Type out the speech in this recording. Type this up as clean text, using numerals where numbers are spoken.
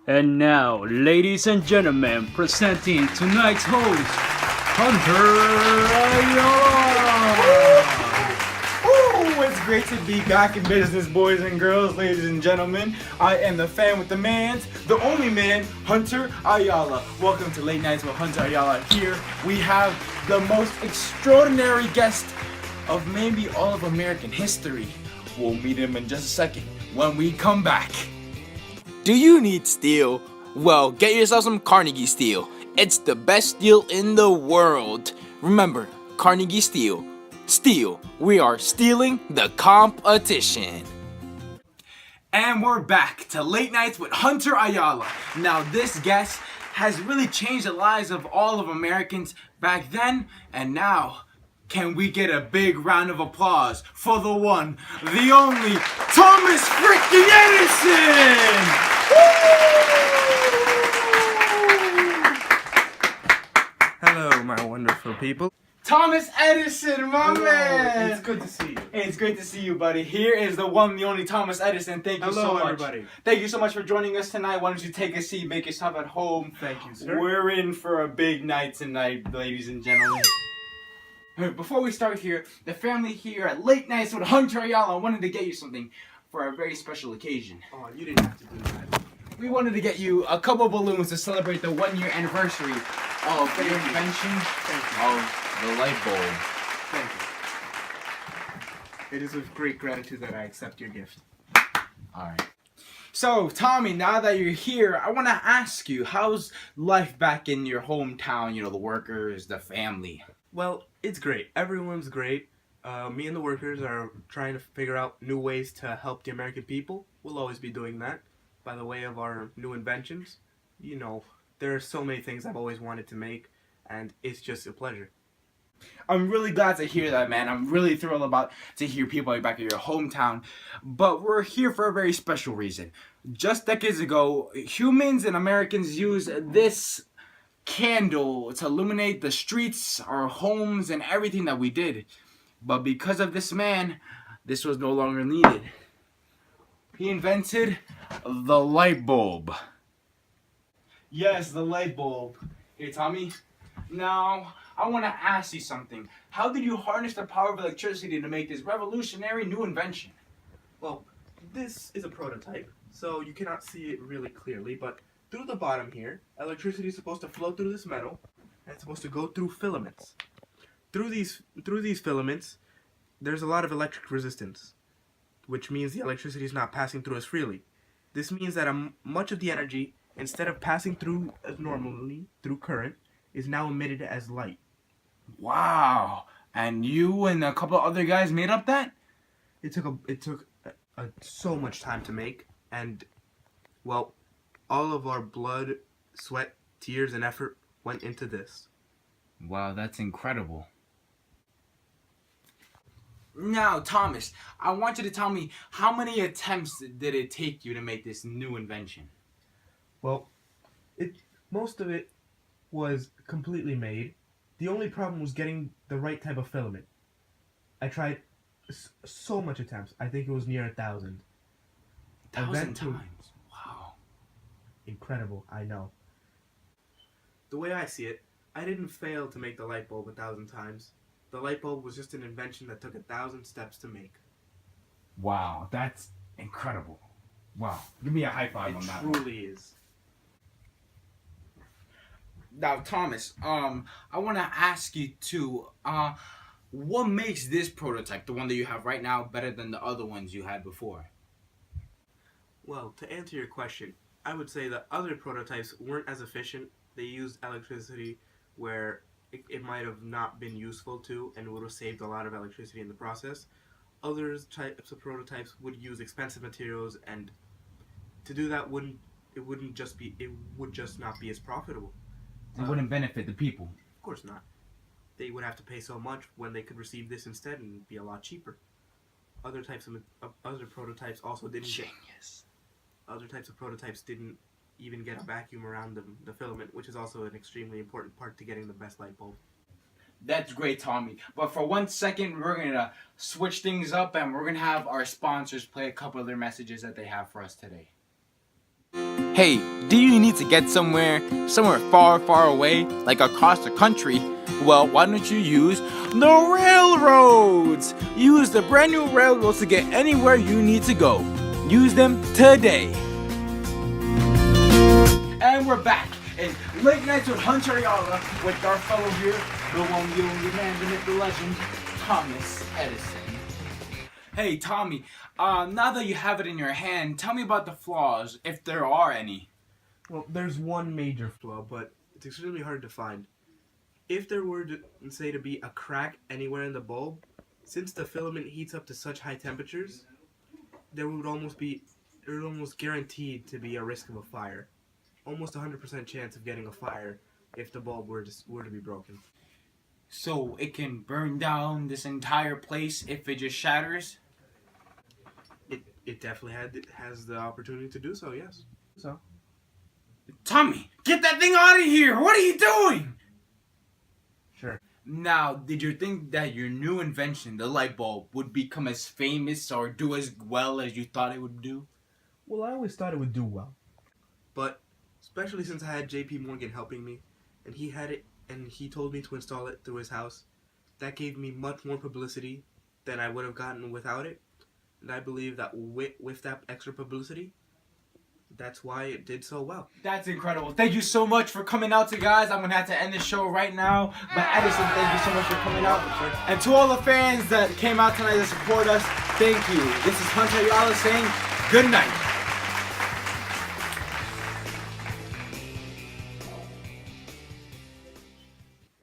And now, ladies and gentlemen, presenting tonight's host, Hunter Ayala! Ooh, it's great to be back in business, boys and girls, ladies and gentlemen. I am the fan with the mans, the only man, Hunter Ayala. Welcome to Late Nights with Hunter Ayala. Here we have the most extraordinary guest of maybe all of American history. We'll meet him in just a second when we come back. Do you need steel? Well, get yourself some Carnegie Steel. It's the best steel in the world. Remember, Carnegie Steel. Steel, we are stealing the competition. And we're back to Late Nights with Hunter Ayala. Now, this guest has really changed the lives of all of Americans back then and now. Can we get a big round of applause for the one, the only, Thomas freaking Edison? Hello, my wonderful people. Thomas Edison, my man! It's good to see you. Hey, it's great to see you, buddy. Here is the one, the only Thomas Edison. Thank you so much. Everybody. Thank you so much for joining us tonight. Why don't you take a seat, make yourself at home. Thank you, sir. We're in for a big night tonight, ladies and gentlemen. Before we start here, the family here at Late Nights with Hunter Ayala wanted to get you something for a very special occasion. Oh, you didn't have to do that. We wanted to get you a couple balloons to celebrate the 1-year anniversary of the invention of the light bulb. Thank you. It is with great gratitude that I accept your gift. Alright. So, Tommy, now that you're here, I want to ask you, how's life back in your hometown? You know, the workers, the family. Well, it's great. Everyone's great. Me and the workers are trying to figure out new ways to help the American people. We'll always be doing that by the way of our new inventions. You know, there are so many things I've always wanted to make, and it's just a pleasure. I'm really glad to hear that, man. I'm really thrilled about to hear people back in your hometown. But we're here for a very special reason. Just decades ago, humans and Americans used this candle to illuminate the streets, our homes, and everything that we did. But because of this man, this was no longer needed. He invented the light bulb. Yes, the light bulb. Hey, Tommy. Now, I want to ask you something. How did you harness the power of electricity to make this revolutionary new invention? Well, this is a prototype, so you cannot see it really clearly, but through the bottom here, electricity is supposed to flow through this metal, and it's supposed to go through filaments. Through these filaments, there's a lot of electric resistance, which means the electricity is not passing through as freely. This means that much of the energy, instead of passing through as normally through current, is now emitted as light. Wow. And you and a couple other guys made up that? It took so much time to make, and well, all of our blood, sweat, tears, and effort went into this. Wow, that's incredible. Now, Thomas, I want you to tell me, how many attempts did it take you to make this new invention? Well, most of it was completely made. The only problem was getting the right type of filament. I tried so much attempts. I think it was near 1,000. 1,000 times? Wow. Incredible, I know. The way I see it, I didn't fail to make the light bulb 1,000 times. The light bulb was just an invention that took 1,000 steps to make. Wow, that's incredible. Wow. Give me a high five on that. It truly is. Now, Thomas, I want to ask you too, what makes this prototype, the one that you have right now, better than the other ones you had before? Well, to answer your question, I would say that other prototypes weren't as efficient. They used electricity where it might have not been useful to, and would have saved a lot of electricity in the process. Other types of prototypes would use expensive materials, and to do that would just not be as profitable. It wouldn't benefit the people. Of course not. They would have to pay so much when they could receive this instead and be a lot cheaper. Other prototypes also didn't. Genius. Other types of prototypes didn't even get a vacuum around the filament, which is also an extremely important part to getting the best light bulb. That's great, Tommy. But for 1 second, we're going to switch things up and we're going to have our sponsors play a couple of their messages that they have for us today. Hey, do you need to get somewhere far, far away, like across the country? Well, why don't you use the railroads? Use the brand new railroads to get anywhere you need to go. Use them today. And we're back in Late Nights with Hunter Ayala with our fellow here, the one, the only man, the myth, the legend, Thomas Edison. Hey Tommy, now that you have it in your hand, tell me about the flaws, if there are any. Well, there's one major flaw, but it's extremely hard to find. If there were to, say, to be a crack anywhere in the bulb, since the filament heats up to such high temperatures, there would almost guaranteed to be a risk of a fire. Almost 100% chance of getting a fire if the bulb were to be broken. So it can burn down this entire place if it just shatters? It definitely has the opportunity to do so, yes. So, Tommy, get that thing out of here! What are you doing? sure. Now, did you think that your new invention, the light bulb, would become as famous or do as well as you thought it would do? Well, I always thought it would do well. But, especially since I had JP Morgan helping me, and he had it, and he told me to install it through his house, that gave me much more publicity than I would have gotten without it. And I believe that with that extra publicity, that's why it did so well. That's incredible. Thank you so much for coming out, guys. I'm going to have to end this show right now. But Edison, thank you so much for coming out. And to all the fans that came out tonight to support us, thank you. This is Hunter Ayala saying good night.